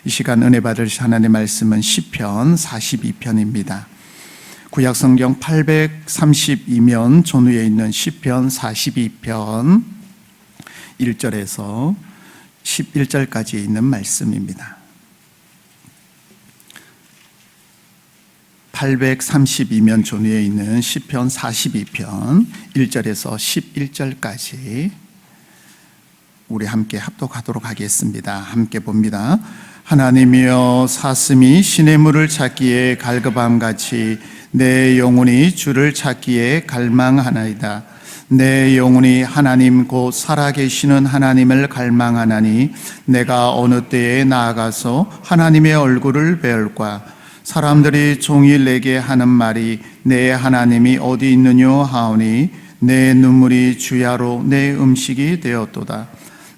이 시간 은혜 받으실 하나님의 말씀은 시편 42편입니다. 구약성경 832면 전후에 있는 시편 42편 1절에서 11절까지 있는 말씀입니다. 832면 전후에 있는 시편 42편 1절에서 11절까지 우리 함께 합독하도록 하겠습니다. 함께 봅니다. 하나님이여, 사슴이 시냇물을 찾기에 갈급함같이 내 영혼이 주를 찾기에 갈망하나이다. 내 영혼이 하나님 곧 살아계시는 하나님을 갈망하나니 내가 어느 때에 나아가서 하나님의 얼굴을 배울까. 사람들이 종일 내게 하는 말이 내 하나님이 어디 있느뇨 하오니 내 눈물이 주야로 내 음식이 되었도다.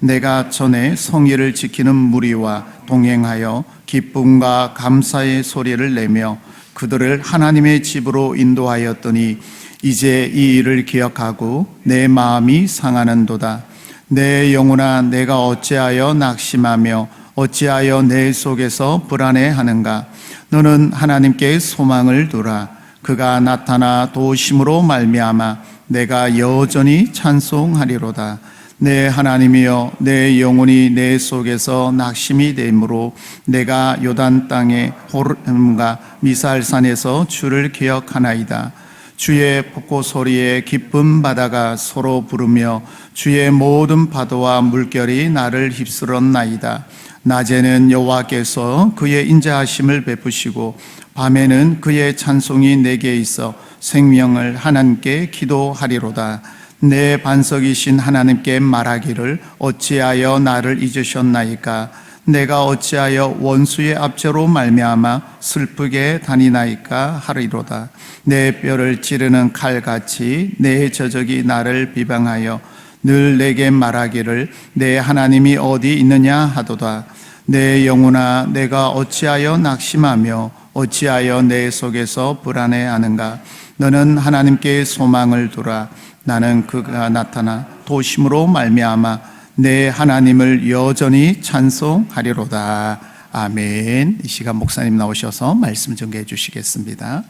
내가 전에 성의를 지키는 무리와 동행하여 기쁨과 감사의 소리를 내며 그들을 하나님의 집으로 인도하였더니 이제 이 일을 기억하고 내 마음이 상하는도다. 내 영혼아, 내가 어찌하여 낙심하며 어찌하여 내 속에서 불안해하는가. 너는 하나님께 소망을 두라. 그가 나타나 도우심으로 말미암아 내가 여전히 찬송하리로다. 내 하나님이여, 내 영혼이 내 속에서 낙심이 되므로 내가 요단 땅의 호름과 미살산에서 주를 기억하나이다. 주의 폭포 소리에 기쁜 바다가 서로 부르며 주의 모든 파도와 물결이 나를 휩쓸었나이다. 낮에는 여호와께서 그의 인자하심을 베푸시고 밤에는 그의 찬송이 내게 있어 생명을 하나님께 기도하리로다. 내 반석이신 하나님께 말하기를 어찌하여 나를 잊으셨나이까. 내가 어찌하여 원수의 압제로 말미암아 슬프게 다니나이까 하리로다. 내 뼈를 찌르는 칼같이 내 저적이 나를 비방하여 늘 내게 말하기를 내 하나님이 어디 있느냐 하도다. 내 영혼아, 내가 어찌하여 낙심하며 어찌하여 내 속에서 불안해하는가. 너는 하나님께 소망을 두라. 나는 그가 나타나 도심으로 말미암아 내 하나님을 여전히 찬송하리로다. 아멘. 이 시간 목사님 나오셔서 말씀 전개해 주시겠습니다.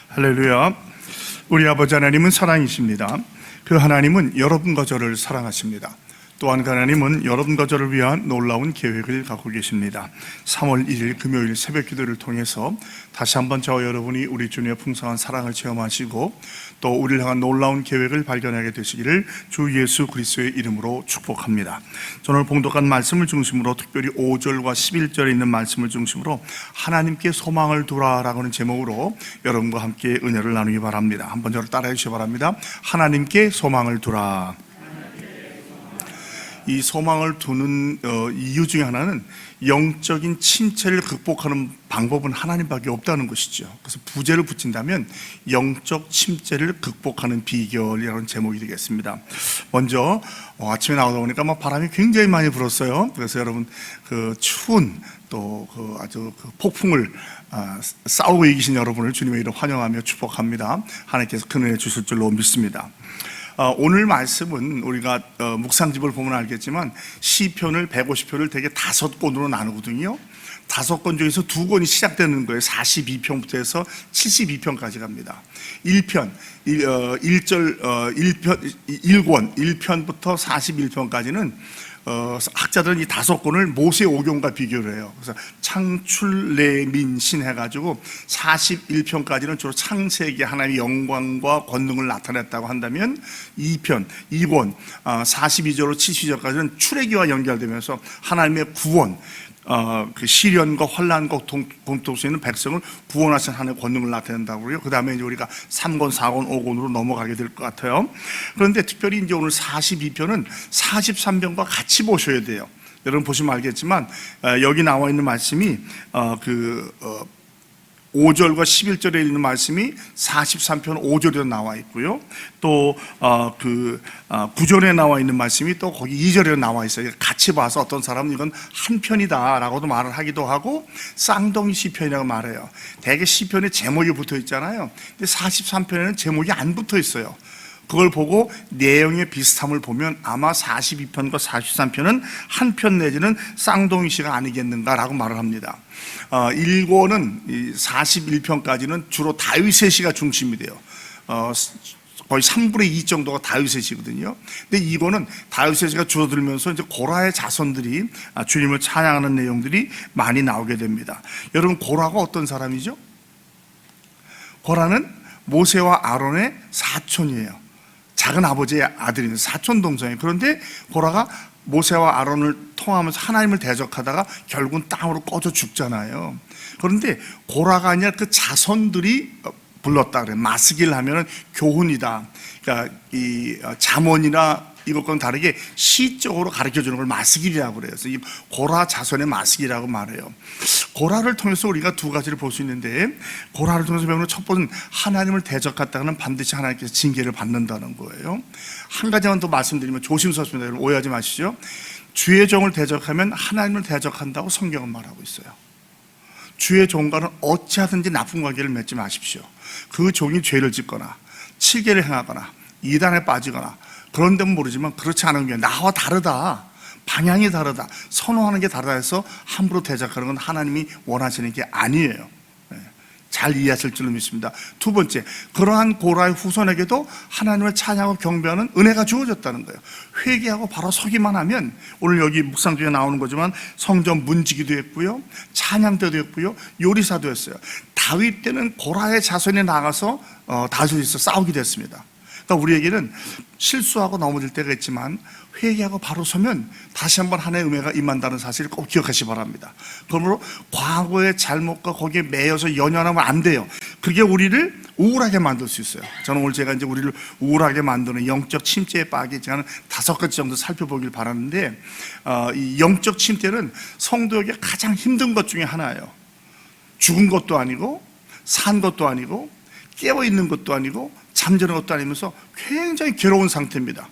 할렐루야. 우리 아버지 하나님은 사랑이십니다. 그 하나님은 여러분과 저를 사랑하십니다. 또한 그 하나님은 여러분과 저를 위한 놀라운 계획을 갖고 계십니다. 3월 1일 금요일 새벽 기도를 통해서 다시 한번 저와 여러분이 우리 주님의 풍성한 사랑을 체험하시고 또 우리를 향한 놀라운 계획을 발견하게 되시기를 주 예수 그리스도의 이름으로 축복합니다. 오늘 봉독한 말씀을 중심으로 특별히 5절과 11절에 있는 말씀을 중심으로 하나님께 소망을 두라라고 하는 제목으로 여러분과 함께 은혜를 나누기 바랍니다. 한번 저를 따라해 주시기 바랍니다. 하나님께 소망을 두라. 이 소망을 두는 이유 중에 하나는 영적인 침체를 극복하는 방법은 하나님밖에 없다는 것이죠. 그래서 부제를 붙인다면 영적 침체를 극복하는 비결이라는 제목이 되겠습니다. 먼저 아침에 나오다 보니까 막 바람이 굉장히 많이 불었어요. 그래서 여러분 그 추운 또 그 아주 그 폭풍을 싸우고 이기신 여러분을 주님의 이름 환영하며 축복합니다. 하나님께서 큰 은혜 주실 줄로 믿습니다. 오늘 말씀은 우리가 묵상집을 보면 알겠지만 시편을 150편을 대개 5권으로 나누거든요. 5권 중에서 2권이 시작되는 거예요. 42편부터 해서 72편까지 갑니다. 1권 1편부터 41편까지는 학자들은 이 5권을 모세 오경과 비교를 해요. 그래서 창출, 레민, 신 해가지고 41편까지는 주로 창세기 하나님의 영광과 권능을 나타냈다고 한다면 2권 42절로 70절까지는 출애기와 연결되면서 하나님의 구원, 그 시련과 환난과 공통수 있는 백성을 구원하신 하나님의 권능을 나타낸다고 그래요. 그 다음에 이제 우리가 3권, 4권, 5권으로 넘어가게 될 것 같아요. 그런데 특별히 이제 오늘 42편은 43편과 같이 보셔야 돼요. 여러분 보시면 알겠지만 여기 나와 있는 말씀이 5절과 11절에 있는 말씀이 43편 5절에 나와 있고요. 또 9절에 나와 있는 말씀이 또 거기 2절에 나와 있어요. 같이 봐서 어떤 사람은 이건 한 편이다라고도 말을 하기도 하고 쌍둥이 시편이라고 말해요. 대개 시편에 제목이 붙어 있잖아요. 근데 43편에는 제목이 안 붙어 있어요. 그걸 보고 내용의 비슷함을 보면 아마 42편과 43편은 한 편 내지는 쌍둥이시가 아니겠는가라고 말을 합니다. 1권은 41편까지는 주로 다윗의 시가 중심이 돼요. 거의 3분의 2 정도가 다윗의 시거든요. 근데 이거는 다윗의 시가 줄어들면서 이제 고라의 자손들이 주님을 찬양하는 내용들이 많이 나오게 됩니다. 여러분, 고라가 어떤 사람이죠? 고라는 모세와 아론의 사촌이에요. 작은 아버지의 아들입니다. 사촌 동생이에요. 그런데 고라가 모세와 아론을 통하면서 하나님을 대적하다가 결국은 땅으로 꺼져 죽잖아요. 그런데 고라가 아니라 그 자손들이 불렀다 그래요. 마스길 하면은 교훈이다. 그러니까 이 잠언이나 이것과는 다르게 시적으로 가르쳐 주는 걸 마스길이라고 그래요. 그래서 이 고라 자손의 마스길이라고 말해요. 고라를 통해서 우리가 두 가지를 볼 수 있는데, 고라를 통해서 배우는 첫 번째는 하나님을 대적했다가는 반드시 하나님께서 징계를 받는다는 거예요. 한 가지만 더 말씀드리면 조심스럽습니다. 여러분, 오해하지 마시죠. 주의 종을 대적하면 하나님을 대적한다고 성경은 말하고 있어요. 주의 종과는 어찌하든지 나쁜 관계를 맺지 마십시오. 그 종이 죄를 짓거나 치계를 행하거나 이단에 빠지거나 그런 데는 모르지만 그렇지 않은 게 나와 다르다, 방향이 다르다, 선호하는 게 다르다 해서 함부로 대적하는 건 하나님이 원하시는 게 아니에요. 잘 이해하실 줄로 믿습니다. 두 번째, 그러한 고라의 후손에게도 하나님을 찬양하고 경배하는 은혜가 주어졌다는 거예요. 회개하고 바로 서기만 하면, 오늘 여기 묵상 중에 나오는 거지만 성전 문지기도 했고요, 찬양대도 했고요, 요리사도 했어요. 다윗 때는 고라의 자손이 나가서 다윗에서 싸우기도 했습니다. 그러니까 우리에게는 실수하고 넘어질 때가 있지만 회개하고 바로 서면 다시 한번 하나의 은혜가 임한다는 사실을 꼭 기억하시기 바랍니다. 그러므로 과거의 잘못과 거기에 매여서 연연하면 안 돼요. 그게 우리를 우울하게 만들 수 있어요. 저는 오늘 제가 이제 우리를 우울하게 만드는 영적 침체에 빠지지 않은 5가지 정도 살펴보길 바라는데, 이 영적 침체는 성도에게 가장 힘든 것 중에 하나예요. 죽은 것도 아니고 산 것도 아니고 깨어있는 것도 아니고 잠자는 것도 아니면서 굉장히 괴로운 상태입니다.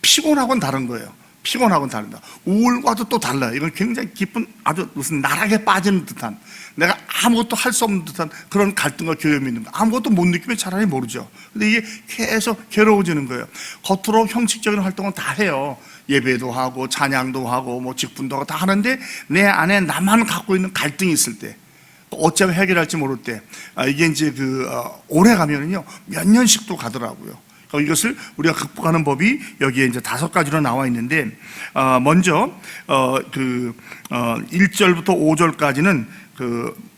피곤하고는 다른 거예요. 피곤하고는 다르다. 우울과도 또 달라요. 이건 굉장히 깊은, 아주 무슨 나락에 빠지는 듯한, 내가 아무것도 할 수 없는 듯한 그런 갈등과 교염이 있는 거. 아무것도 못 느끼면 차라리 모르죠. 근데 이게 계속 괴로워지는 거예요. 겉으로 형식적인 활동은 다 해요. 예배도 하고 찬양도 하고 뭐 직분도 하고 다 하는데 내 안에 나만 갖고 있는 갈등이 있을 때, 어쩌면 해결할지 모를 때, 이게 이제 오래 가면은요 몇 년씩도 가더라고요. 이것을 우리가 극복하는 법이 여기에 이제 5가지로 나와 있는데, 먼저 1절부터 5절까지는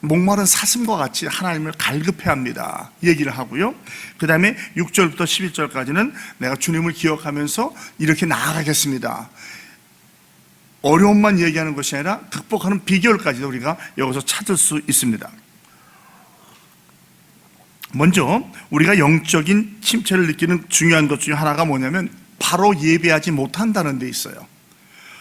목마른 사슴과 같이 하나님을 갈급해 합니다 얘기를 하고요. 그 다음에 6절부터 11절까지는 내가 주님을 기억하면서 이렇게 나아가겠습니다. 어려움만 얘기하는 것이 아니라 극복하는 비결까지도 우리가 여기서 찾을 수 있습니다. 먼저 우리가 영적인 침체를 느끼는 중요한 것 중에 하나가 뭐냐면 바로 예배하지 못한다는 데 있어요.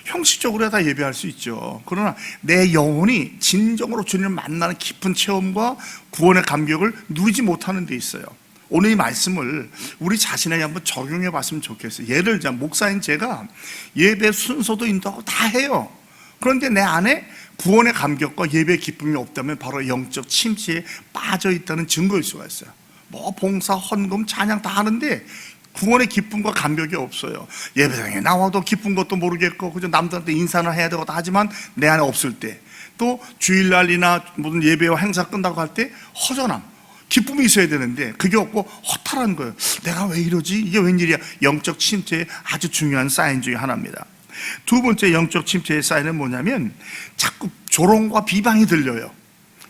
형식적으로 다 예배할 수 있죠. 그러나 내 영혼이 진정으로 주님을 만나는 깊은 체험과 구원의 감격을 누리지 못하는 데 있어요. 오늘 이 말씀을 우리 자신에게 한번 적용해 봤으면 좋겠어요. 예를 들자, 목사인 제가 예배 순서도 인도하고 다 해요. 그런데 내 안에 구원의 감격과 예배의 기쁨이 없다면 바로 영적 침체에 빠져 있다는 증거일 수가 있어요. 뭐 봉사, 헌금, 찬양 다 하는데 구원의 기쁨과 감격이 없어요. 예배당에 나와도 기쁜 것도 모르겠고 그저 남들한테 인사는 해야 되고 다 하지만 내 안에 없을 때, 또 주일날이나 무슨 예배와 행사 끝나고 할 때 허전함, 기쁨이 있어야 되는데 그게 없고 허탈한 거예요. 내가 왜 이러지? 이게 웬일이야? 영적 침체의 아주 중요한 사인 중에 하나입니다. 두 번째 영적 침체의 사인은 뭐냐면 자꾸 조롱과 비방이 들려요.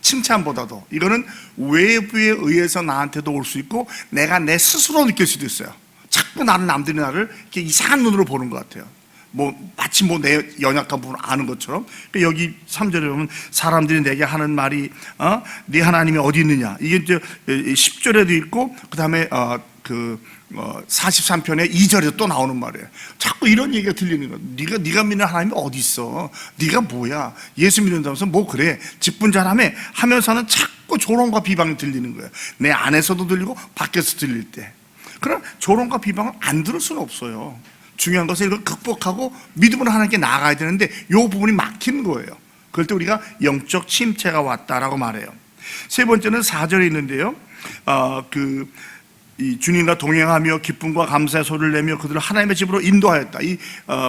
칭찬보다도. 이거는 외부에 의해서 나한테도 올 수 있고 내가 내 스스로 느낄 수도 있어요. 자꾸 남들이 나를 이렇게 이상한 눈으로 보는 것 같아요. 마치 내 연약한 부분을 아는 것처럼. 여기 3절에 보면 사람들이 내게 하는 말이 네 하나님이 어디 있느냐, 이게 이제 10절에도 있고 그 다음에 43편에 2절에 또 나오는 말이에요. 자꾸 이런 얘기가 들리는 거예요. 네가 믿는 하나님이 어디 있어? 네가 뭐야? 예수 믿는다면서 뭐 그래? 직분 잘하며 하면서는 자꾸 조롱과 비방이 들리는 거예요. 내 안에서도 들리고 밖에서 들릴 때. 그럼 조롱과 비방을 안 들을 수는 없어요. 중요한 것은 이걸 극복하고 믿음으로 하나님께 나아가야 되는데 이 부분이 막힌 거예요. 그럴 때 우리가 영적 침체가 왔다라고 말해요. 세 번째는 4절에 있는데요. 이 주님과 동행하며 기쁨과 감사의 소리를 내며 그들을 하나님의 집으로 인도하였다. 이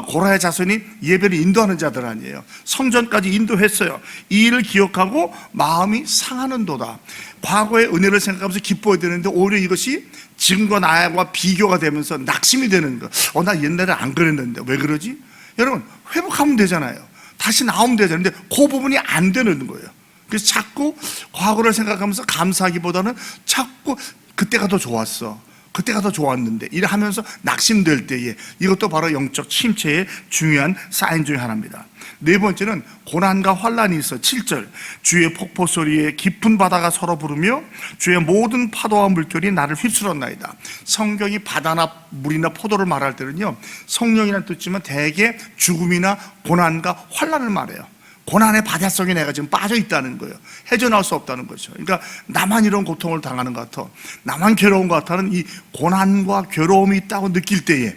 고라의 자손이 예배를 인도하는 자들 아니에요. 성전까지 인도했어요. 이 일을 기억하고 마음이 상하는도다. 과거의 은혜를 생각하면서 기뻐야 되는데 오히려 이것이 지금과 나와 비교가 되면서 낙심이 되는 거. 나 옛날에 안 그랬는데 왜 그러지? 여러분, 회복하면 되잖아요. 다시 나오면 되잖아요. 근데 그 부분이 안 되는 거예요. 그래서 자꾸 과거를 생각하면서 감사하기보다는 자꾸 그때가 더 좋았어, 그때가 더 좋았는데 이래 하면서 낙심될 때에, 이것도 바로 영적 침체의 중요한 사인 중에 하나입니다. 네 번째는 고난과 환란이 있어. 7절, 주의 폭포 소리에 깊은 바다가 서로 부르며 주의 모든 파도와 물결이 나를 휩쓸었나이다. 성경이 바다나 물이나 포도를 말할 때는요, 성령이라는 뜻이지만 대개 죽음이나 고난과 환란을 말해요. 고난의 바다 속에 내가 지금 빠져 있다는 거예요. 헤어나올 수 없다는 거죠. 그러니까 나만 이런 고통을 당하는 것 같아, 나만 괴로운 것 같다는 이 고난과 괴로움이 있다고 느낄 때에,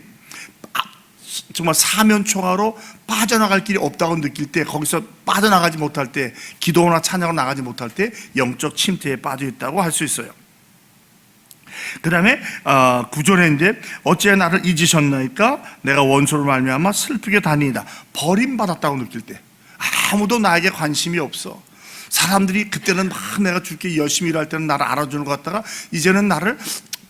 정말 사면초가로 빠져나갈 길이 없다고 느낄 때, 거기서 빠져나가지 못할 때, 기도나 찬양으로 나가지 못할 때 영적 침체에 빠져 있다고 할 수 있어요. 그 다음에 9절에 이제 어찌해 나를 잊으셨나이까 내가 원수로 말미암아 슬프게 다니이다. 버림받았다고 느낄 때, 아무도 나에게 관심이 없어. 사람들이 그때는 막 내가 줄게 열심히 일할 때는 나를 알아주는 것 같다가 이제는 나를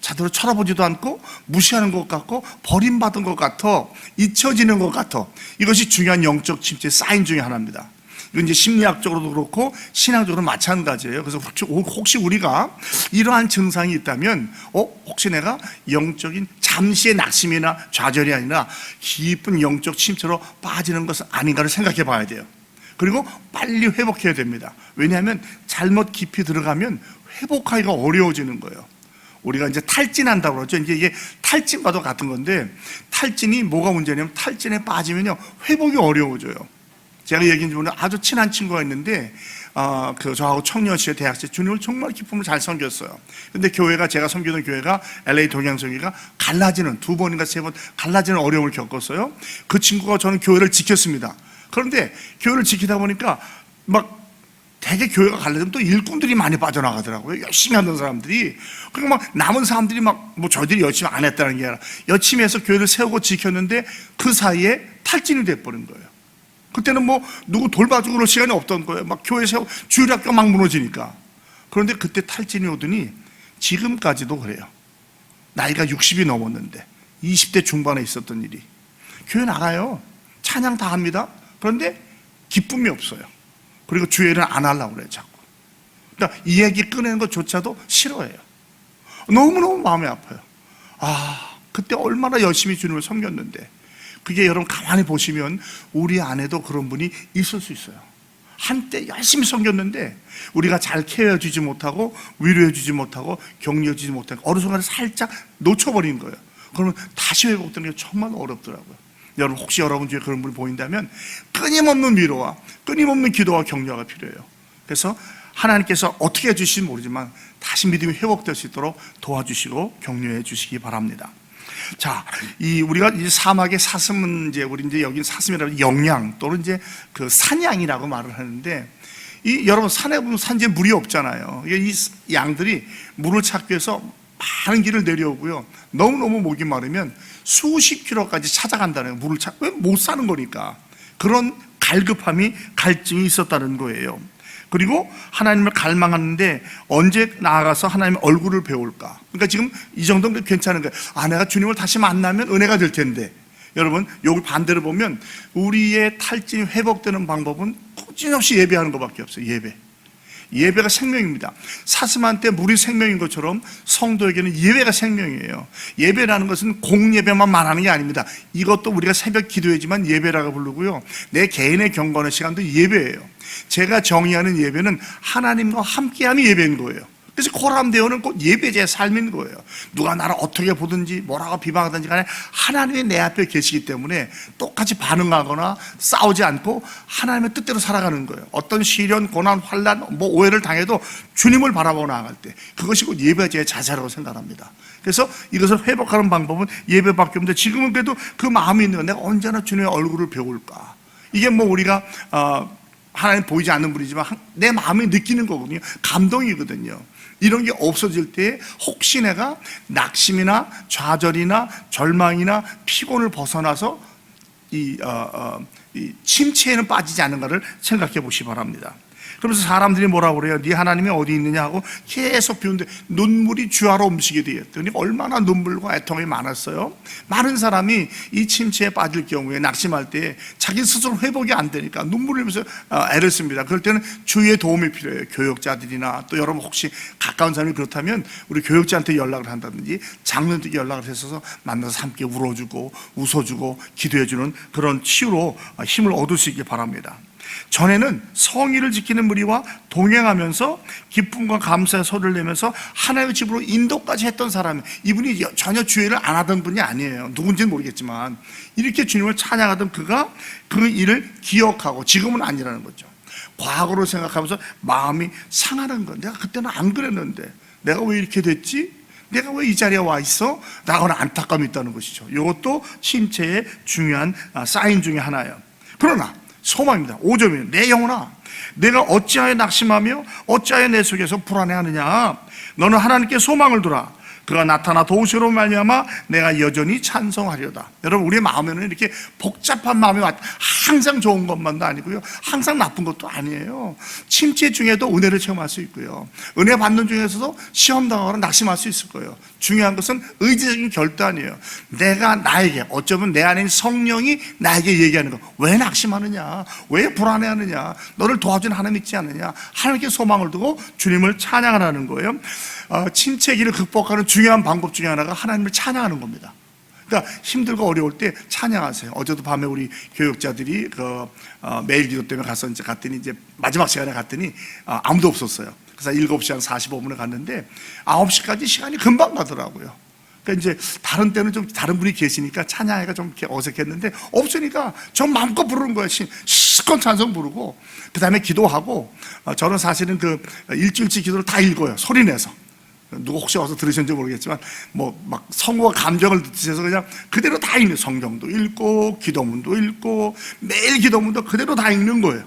제대로 쳐다보지도 않고 무시하는 것 같고 버림받은 것 같아, 잊혀지는 것 같아. 이것이 중요한 영적 침체 사인 중에 하나입니다. 이건 이제 심리학적으로도 그렇고 신앙적으로 마찬가지예요. 그래서 혹시 우리가 이러한 증상이 있다면 혹시 내가 영적인 잠시의 낙심이나 좌절이 아니라 깊은 영적 침체로 빠지는 것은 아닌가를 생각해 봐야 돼요. 그리고 빨리 회복해야 됩니다. 왜냐하면 잘못 깊이 들어가면 회복하기가 어려워지는 거예요. 우리가 이제 탈진한다고 그러죠. 이제 이게 탈진과도 같은 건데, 탈진이 뭐가 문제냐면 탈진에 빠지면요 회복이 어려워져요. 제가 얘기한 분은 아주 친한 친구가 있는데 저하고 청년시의 대학생 주님을 정말 기쁨을 잘 섬겼어요. 근데 교회가, 제가 섬기는 교회가 LA 동양성회가 갈라지는, 2번인가 3번 갈라지는 어려움을 겪었어요. 그 친구가 저는 교회를 지켰습니다. 그런데 교회를 지키다 보니까 막 되게 교회가 갈라지면 또 일꾼들이 많이 빠져나가더라고요. 열심히 하는 사람들이. 그러니까 막 남은 사람들이 막 저희들이 열심히 안 했다는 게 아니라 열심히 해서 교회를 세우고 지켰는데 그 사이에 탈진이 돼버린 거예요. 그때는 누구 돌봐주고 그럴 시간이 없던 거예요. 막 교회 세우고 주일학교 막 무너지니까. 그런데 그때 탈진이 오더니 지금까지도 그래요. 나이가 60이 넘었는데 20대 중반에 있었던 일이. 교회 나가요. 찬양 다 합니다. 그런데 기쁨이 없어요. 그리고 주일은 안 하려고 그래요, 자꾸. 그러니까 이 얘기 꺼내는 것조차도 싫어해요. 너무너무 마음이 아파요. 그때 얼마나 열심히 주님을 섬겼는데. 그게 여러분 가만히 보시면 우리 안에도 그런 분이 있을 수 있어요. 한때 열심히 섬겼는데 우리가 잘 케어해주지 못하고 위로해주지 못하고 격려해주지 못하고 어느 순간에 살짝 놓쳐버린 거예요. 그러면 다시 회복되는 게 정말 어렵더라고요. 여러분, 혹시 여러분 중에 그런 분이 보인다면 끊임없는 위로와 끊임없는 기도와 격려가 필요해요. 그래서 하나님께서 어떻게 해주실지 모르지만 다시 믿음이 회복될 수 있도록 도와주시고 격려해 주시기 바랍니다. 자, 우리가 이 사막의 사슴은 우리 여기 사슴이라고 영양 또는 그 산양이라고 말을 하는데, 여러분 산에 보면 산지에 물이 없잖아요. 이 양들이 물을 찾기 위해서 많은 길을 내려오고요. 너무너무 목이 마르면 수십 킬로까지 찾아간다는 거예요. 물을 찾고 못 사는 거니까. 그런 갈급함이, 갈증이 있었다는 거예요. 그리고 하나님을 갈망하는데 언제 나아가서 하나님의 얼굴을 배울까? 그러니까 지금 이 정도면 괜찮은 거예요. 내가 주님을 다시 만나면 은혜가 될 텐데. 여러분, 여기 반대로 보면 우리의 탈진이 회복되는 방법은 꾸준없이 예배하는 것밖에 없어요. 예배가 생명입니다. 사슴한테 물이 생명인 것처럼 성도에게는 예배가 생명이에요. 예배라는 것은 공예배만 말하는 게 아닙니다. 이것도 우리가 새벽 기도회지만 예배라고 부르고요, 내 개인의 경건의 시간도 예배예요. 제가 정의하는 예배는 하나님과 함께하는 예배인 거예요. 그래서 코람데오는 꼭 예배자의 삶인 거예요. 누가 나를 어떻게 보든지 뭐라고 비방하든지 간에 하나님이 내 앞에 계시기 때문에 똑같이 반응하거나 싸우지 않고 하나님의 뜻대로 살아가는 거예요. 어떤 시련, 고난, 환난, 오해를 당해도 주님을 바라보고 나아갈 때, 그것이 곧 예배자의 자세라고 생각합니다. 그래서 이것을 회복하는 방법은 예배밖에 없는데, 지금은 그래도 그 마음이 있는 거예요. 내가 언제나 주님의 얼굴을 배울까? 이게 우리가 하나님 보이지 않는 분이지만 내 마음이 느끼는 거거든요. 감동이거든요. 이런 게 없어질 때 혹시 내가 낙심이나 좌절이나 절망이나 피곤을 벗어나서 이 침체에는 빠지지 않는가를 생각해 보시기 바랍니다. 그러면서 사람들이 뭐라고 그래요? 네 하나님이 어디 있느냐 하고 계속 비우는데 눈물이 주하로 움직이게 되었더니 얼마나 눈물과 애통이 많았어요. 많은 사람이 이 침체에 빠질 경우에 낙심할 때 자기 스스로 회복이 안 되니까 눈물을 흘리면서 애를 씁니다. 그럴 때는 주위의 도움이 필요해요. 교역자들이나 또 여러분 혹시 가까운 사람이 그렇다면 우리 교역자한테 연락을 한다든지 장로들에게 연락을 해서 만나서 함께 울어주고 웃어주고 기도해주는 그런 치유로 힘을 얻을 수 있길 바랍니다. 전에는 성의를 지키는 무리와 동행하면서 기쁨과 감사의 소리를 내면서 하나님의 집으로 인도까지 했던 사람이, 이분이 전혀 주의를 안 하던 분이 아니에요. 누군지는 모르겠지만 이렇게 주님을 찬양하던 그가 그 일을 기억하고 지금은 아니라는 거죠. 과거로 생각하면서 마음이 상하는 건, 내가 그때는 안 그랬는데 내가 왜 이렇게 됐지? 내가 왜 이 자리에 와 있어? 라고는 안타까움이 있다는 것이죠. 이것도 침체의 중요한 사인 중에 하나예요. 그러나 소망입니다. 5점이에요. 내 영혼아, 내가 어찌하여 낙심하며 어찌하여 내 속에서 불안해하느냐? 너는 하나님께 소망을 두라. 그가 나타나 도우시로 말미암아 내가 여전히 찬송하리로다. 여러분, 우리의 마음에는 이렇게 복잡한 마음이 항상 좋은 것만도 아니고요, 항상 나쁜 것도 아니에요. 침체 중에도 은혜를 체험할 수 있고요, 은혜 받는 중에서도 시험당하거나 낙심할 수 있을 거예요. 중요한 것은 의지적인 결단이에요. 내가 나에게, 어쩌면 내 안에 성령이 나에게 얘기하는 거. 왜 낙심하느냐? 왜 불안해하느냐? 너를 도와준 하나님 있지 않느냐? 하나님께 소망을 두고 주님을 찬양하라는 거예요. 침체기를 극복하는 중요한 방법 중에 하나가 하나님을 찬양하는 겁니다. 그러니까 힘들고 어려울 때 찬양하세요. 어제도 밤에 우리 교육자들이 매일 기도 때문에 갔더니 이제 마지막 시간에 갔더니 아무도 없었어요. 그래서 7시 한 45분에 갔는데 9시까지 시간이 금방 가더라고요. 그러니까 이제 다른 때는 좀 다른 분이 계시니까 찬양하기가 좀 어색했는데 없으니까 전 마음껏 부르는 거예요. 실컷 찬송 부르고 그 다음에 기도하고, 저는 사실은 그 일주일치 기도를 다 읽어요. 소리내서. 누가 혹시 와서 들으셨는지 모르겠지만 막 성과 감정을 드셔서 그냥 그대로 다 읽는, 성경도 읽고 기도문도 읽고 매일 기도문도 그대로 다 읽는 거예요.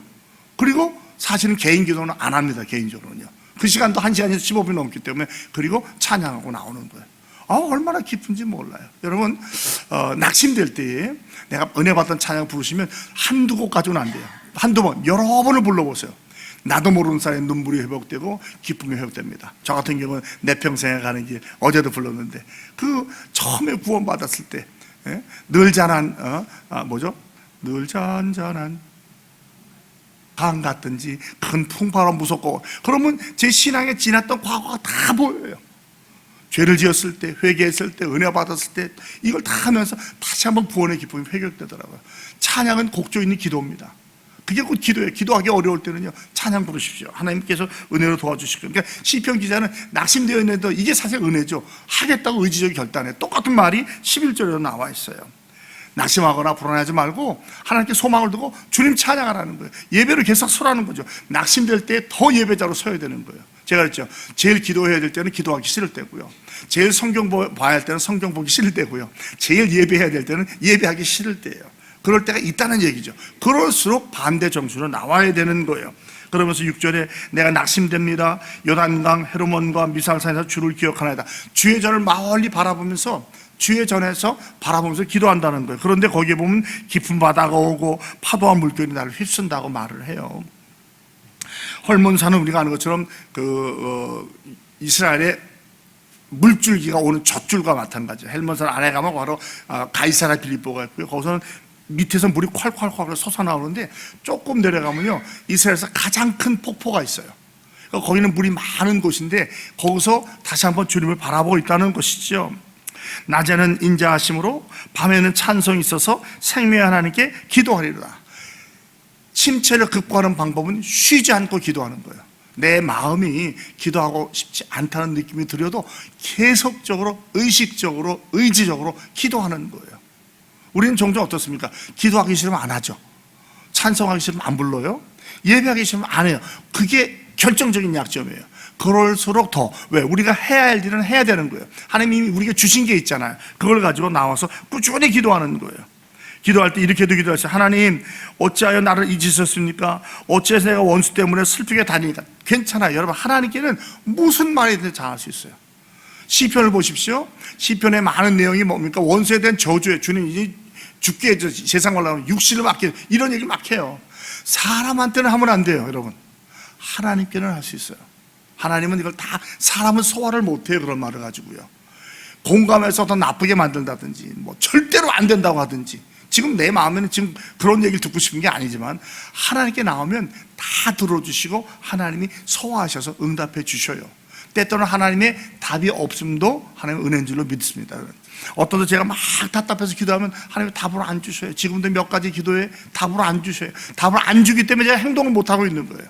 그리고 사실은 개인 기도는 안 합니다. 개인적으로는요. 그 시간도 1시간에서 15분이 넘기 때문에. 그리고 찬양하고 나오는 거예요. 얼마나 기쁜지 몰라요. 여러분, 낙심될 때에 내가 은혜 받던 찬양 부르시면 한두 곡 가지고는 안 돼요. 한두 번, 여러 번을 불러보세요. 나도 모르는 사이에 눈물이 회복되고 기쁨이 회복됩니다. 저 같은 경우는 내 평생에 가는 길, 어제도 불렀는데 그 처음에 구원받았을 때 늘 잔한 늘 잔잔한 강 같든지 큰 풍파로 무섭고, 그러면 제 신앙에 지났던 과거가 다 보여요. 죄를 지었을 때, 회개했을 때, 은혜 받았을 때 이걸 다 하면서 다시 한번 구원의 기쁨이 회복되더라고요. 찬양은 곡조 있는 기도입니다. 그게 곧 기도예요. 기도하기 어려울 때는요, 찬양 부르십시오. 하나님께서 은혜로 도와주실 거예요. 그러니까 시편 기자는 낙심되어 있는데도 이게 사실 은혜죠. 하겠다고 의지적인 결단해. 똑같은 말이 11절에도 나와 있어요. 낙심하거나 불안하지 말고 하나님께 소망을 두고 주님 찬양하라는 거예요. 예배를 계속 서라는 거죠. 낙심될 때 더 예배자로 서야 되는 거예요. 제가 그랬죠. 제일 기도해야 될 때는 기도하기 싫을 때고요, 제일 성경 봐야 할 때는 성경 보기 싫을 때고요, 제일 예배해야 될 때는 예배하기 싫을 때예요. 그럴 때가 있다는 얘기죠. 그럴수록 반대 정수로 나와야 되는 거예요. 그러면서 6절에 내가 낙심됩니다. 요단강 헤르몬과 미살산에서 주를 기억하나이다. 주의 전을 멀리 바라보면서, 주의 전에서 바라보면서 기도한다는 거예요. 그런데 거기에 보면 깊은 바다가 오고 파도와 물결이 나를 휩쓴다고 말을 해요. 헐몬산은 우리가 아는 것처럼 이스라엘의 물줄기가 오는 젖줄과 마찬가지예요. 헬몬산 안에 가면 바로 가이사라 빌립보가 있고요. 거기서는 밑에서 물이 콸콸콸 솟아나오는데 조금 내려가면요, 이스라엘에서 가장 큰 폭포가 있어요. 그러니까 거기는 물이 많은 곳인데 거기서 다시 한번 주님을 바라보고 있다는 것이죠. 낮에는 인자하심으로 밤에는 찬송이 있어서 생명의 하나님께 기도하리로다. 침체를 극복하는 방법은 쉬지 않고 기도하는 거예요. 내 마음이 기도하고 싶지 않다는 느낌이 들어도 계속적으로, 의식적으로, 의지적으로 기도하는 거예요. 우리는 종종 어떻습니까? 기도하기 싫으면 안 하죠. 찬송하기 싫으면 안 불러요. 예배하기 싫으면 안 해요. 그게 결정적인 약점이에요. 그럴수록 더, 왜? 우리가 해야 할 일은 해야 되는 거예요. 하나님이 우리가 주신 게 있잖아요. 그걸 가지고 나와서 꾸준히 기도하는 거예요. 기도할 때 이렇게도 기도하세요. 하나님, 어찌하여 나를 잊으셨습니까? 어찌해서 내가 원수 때문에 슬프게 다니니까. 괜찮아요. 여러분, 하나님께는 무슨 말이든 다 할 수 있어요. 시편을 보십시오. 시편의 많은 내용이 뭡니까? 원수에 대한 저주에 주님이 죽게 세상 올라오면 육신을 맡게, 이런 얘기를 막 해요. 사람한테는 하면 안 돼요, 여러분. 하나님께는 할 수 있어요. 하나님은 이걸 다, 사람은 소화를 못해요, 그런 말을 가지고요. 공감해서 더 나쁘게 만든다든지, 뭐 절대로 안 된다고 하든지. 지금 내 마음에는 지금 그런 얘기를 듣고 싶은 게 아니지만 하나님께 나오면 다 들어주시고 하나님이 소화하셔서 응답해 주셔요. 때때로는 하나님의 답이 없음도 하나님의 은혜인 줄로 믿습니다. 어떤 때 제가 막 답답해서 기도하면 하나님이 답을 안 주셔요. 지금도 몇 가지 기도에 답을 안 주셔요. 답을 안 주기 때문에 제가 행동을 못하고 있는 거예요.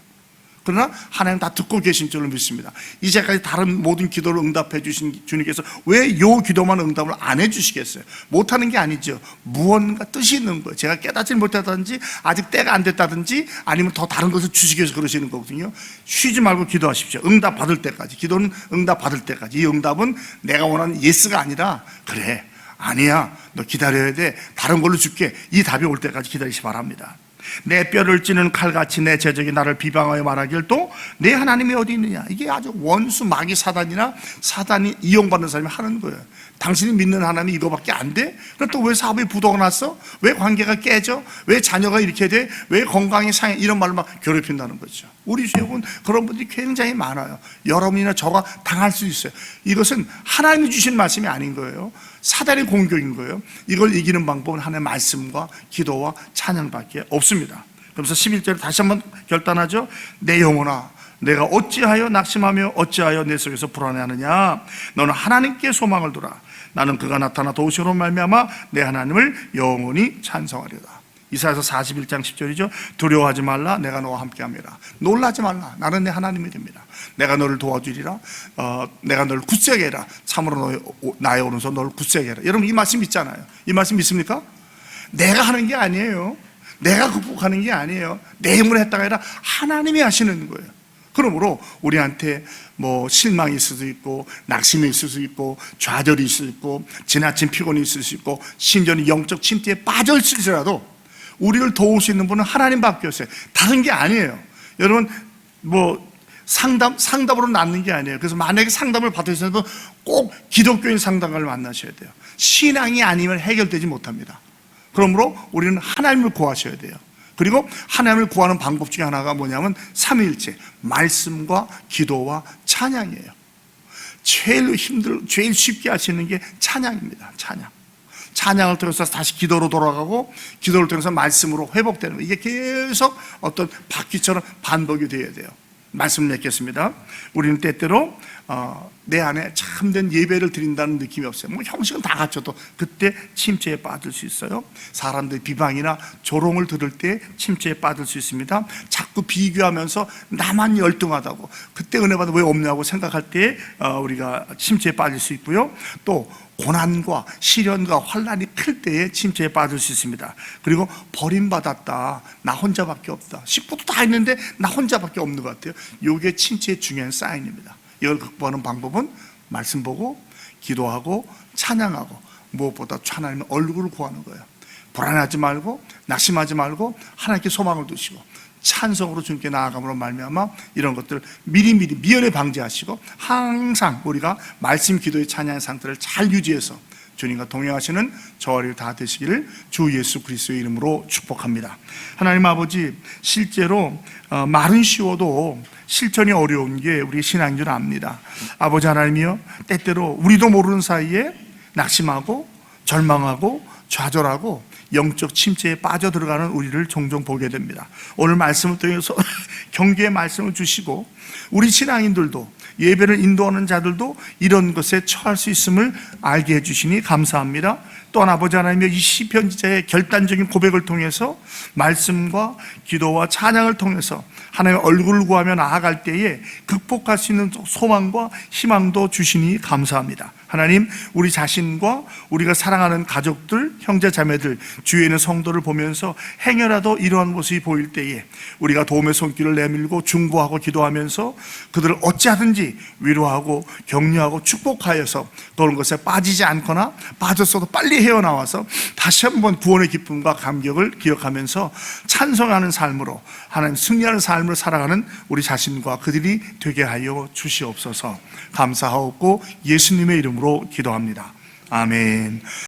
그러나 하나님 다 듣고 계신 줄로 믿습니다. 이제까지 다른 모든 기도를 응답해 주신 주님께서 왜 이 기도만 응답을 안 해주시겠어요? 못하는 게 아니죠. 무언가 뜻이 있는 거예요. 제가 깨닫지 못했다든지 아직 때가 안 됐다든지 아니면 더 다른 것을 주시기 위해서 그러시는 거거든요. 쉬지 말고 기도하십시오. 응답 받을 때까지. 기도는 응답 받을 때까지. 이 응답은 내가 원하는 예스가 아니라, 그래, 아니야, 너 기다려야 돼, 다른 걸로 줄게, 이 답이 올 때까지 기다리시 바랍니다. 내 뼈를 찌는 칼같이 내 제적이 나를 비방하여 말하길 또 내 하나님이 어디 있느냐. 이게 아주 원수 마귀 사단이나 사단이 이용받는 사람이 하는 거예요. 당신이 믿는 하나님이 이거밖에 안 돼? 그럼 또 왜 사업이 부도가 났어? 왜 관계가 깨져? 왜 자녀가 이렇게 돼? 왜 건강이 상해? 이런 말로 막 괴롭힌다는 거죠. 우리 주역은 그런 분들이 굉장히 많아요. 여러분이나 저가 당할 수 있어요. 이것은 하나님이 주신 말씀이 아닌 거예요. 사단의 공격인 거예요. 이걸 이기는 방법은 하나님의 말씀과 기도와 찬양밖에 없습니다. 그래서 11절에 다시 한번 결단하죠. 내 영혼아, 내가 어찌하여 낙심하며 어찌하여 내 속에서 불안해하느냐. 너는 하나님께 소망을 두라. 나는 그가 나타나 도우시로 말미암아 내 하나님을 영원히 찬송하리로다. 이사야서 41장 10절이죠. 두려워하지 말라. 내가 너와 함께합니다. 놀라지 말라. 나는 내 하나님이 됩니다. 내가 너를 도와주리라. 내가 너를 굳세게 해라. 참으로 나의 오른손 너를 굳세게 해라. 여러분, 이 말씀 믿잖아요. 이 말씀 믿습니까? 내가 하는 게 아니에요. 내가 극복하는 게 아니에요. 내 힘으로 했다가 아니라 하나님이 하시는 거예요. 그러므로 우리한테 뭐 실망이 있을 수 있고, 낙심이 있을 수 있고, 좌절이 있을 수 있고, 지나친 피곤이 있을 수 있고, 심지어는 영적 침체에 빠져있을지라도 우리를 도울 수 있는 분은 하나님밖에 없어요. 다른 게 아니에요. 여러분, 뭐 상담으로 낫는 게 아니에요. 그래서 만약에 상담을 받으시는 분 꼭 기독교인 상담가를 만나셔야 돼요. 신앙이 아니면 해결되지 못합니다. 그러므로 우리는 하나님을 구하셔야 돼요. 그리고 하나님을 구하는 방법 중에 하나가 뭐냐면 삼위일체, 말씀과 기도와 찬양이에요. 제일 쉽게 할 수 있는 게 찬양입니다. 찬양을 통해서 다시 기도로 돌아가고, 기도를 통해서 말씀으로 회복되는 거예요. 이게 계속 어떤 바퀴처럼 반복이 되어야 돼요. 말씀을 맺겠습니다. 우리는 때때로 내 안에 참된 예배를 드린다는 느낌이 없어요. 뭐 형식은 다 갖춰도 그때 침체에 빠질 수 있어요. 사람들 비방이나 조롱을 들을 때 침체에 빠질 수 있습니다. 자꾸 비교하면서 나만 열등하다고, 그때 은혜 받아 왜 없냐고 생각할 때 우리가 침체에 빠질 수 있고요. 또 고난과 시련과 환난이 클 때에 침체에 빠질 수 있습니다. 그리고 버림받았다, 나 혼자밖에 없다, 식구도 다 있는데 나 혼자밖에 없는 것 같아요. 이게 침체의 중요한 사인입니다. 이걸 극복하는 방법은 말씀 보고 기도하고 찬양하고, 무엇보다 하나님의 얼굴을 구하는 거예요. 불안하지 말고 낙심하지 말고 하나님께 소망을 두시고 찬송으로 주님께 나아감으로 말미암아 이런 것들을 미리미리 미연에 방지하시고, 항상 우리가 말씀, 기도의 찬양의 상태를 잘 유지해서 주님과 동행하시는 저와 우리 다 되시기를 주 예수 그리스도의 이름으로 축복합니다. 하나님 아버지, 실제로 말은 쉬워도 실천이 어려운 게 우리 신앙인 줄 압니다. 아버지 하나님이여, 때때로 우리도 모르는 사이에 낙심하고 절망하고 좌절하고 영적 침체에 빠져들어가는 우리를 종종 보게 됩니다. 오늘 말씀을 통해서 경계의 말씀을 주시고, 우리 신앙인들도, 예배를 인도하는 자들도 이런 것에 처할 수 있음을 알게 해주시니 감사합니다. 또한 아버지 하나님의 이 시편 기자의 결단적인 고백을 통해서 말씀과 기도와 찬양을 통해서 하나님의 얼굴을 구하며 나아갈 때에 극복할 수 있는 소망과 희망도 주시니 감사합니다. 하나님, 우리 자신과 우리가 사랑하는 가족들, 형제 자매들, 주위에 있는 성도를 보면서 행여라도 이러한 모습이 보일 때에 우리가 도움의 손길을 내밀고 중보하고 기도하면서 그들을 어찌하든지 위로하고 격려하고 축복하여서 그런 것에 빠지지 않거나 빠졌어도 빨리 헤어나와서 다시 한번 구원의 기쁨과 감격을 기억하면서 찬송하는 삶으로, 하나님 승리하는 삶을 살아가는 우리 자신과 그들이 되게 하여 주시옵소서. 감사하옵고 예수님의 이름으로 기도합니다. 아멘.